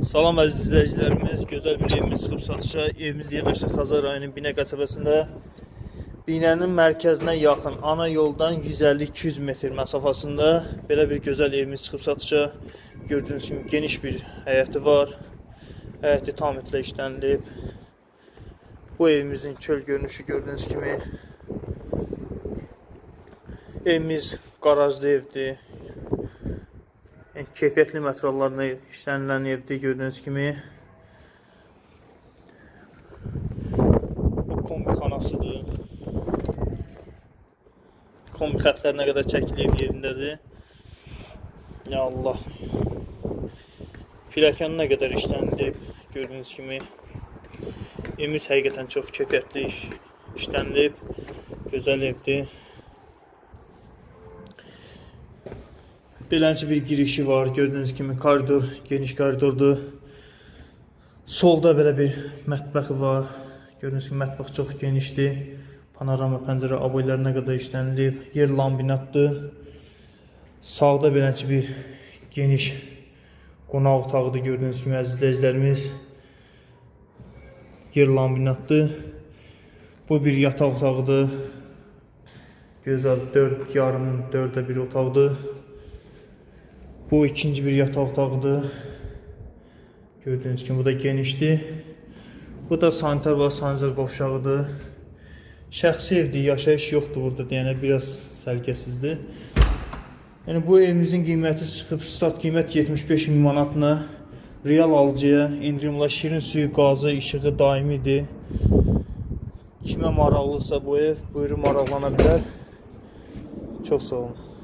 Salam əziz izləyicilərimiz, gözəl bir evimiz çıxıb satışa. Evimiz yerləşir Xəzər rayonunun Binə qəsəbəsində. Binənin mərkəzinə yaxın, ana yoldan 150-200 metr məsafəsində belə bir gözəl evimiz çıxıb satışa. Gördüyünüz kimi geniş bir həyəti var. Həyəti tam etlə işlənilib. Bu evimizin çöl görünüşü gördüyünüz kimi. Evimiz qarajlı evdir. Yəni, keyfiyyətli materiallarla işlənilən evdir gördüyünüz kimi. Bu kombi xanasıdır. Kombi xətlərinə qədər çəkilib yerindədir. Ya Allah. Pilləkəninə qədər işlənilib gördüyünüz kimi. Evimiz həqiqətən çox keyfiyyətli işlənilib. Gözəl evdir. Beləncə bir girişi var. Gördüyünüz kimi koridor, geniş koridordur. Solda belə bir mətbəxi var. Gördüyünüz kimi mətbəx çox genişdir. Panorama pəncərə aboylarına qədər işlənilib. Yer laminatdır. Sağda beləncə bir geniş qonaq otağıdır. Gördüyünüz kimi əziz izləyicilərimiz. Yer laminatdır. Bu bir yataq otağıdır. Gözəl 4 yarımın 4'ə 1 otaqdır. Bu ikinci bir yataq otağıdır. Gördüyünüz kimi bu da genişdir. Bu da sanitar və sanitar qovşağıdır. Şəxsi evdir, yaşayış yoxdur burada deyənə biraz səliqəsizdir. Yəni bu evimizin qiyməti çıxıb start qiymət 75 min manatla real alıcıya endirimlə şirin suyu, qazı, işığı daimidir. Kimə maraqlısa bu ev buyurun maraqlana bilər. Çox sağ olun.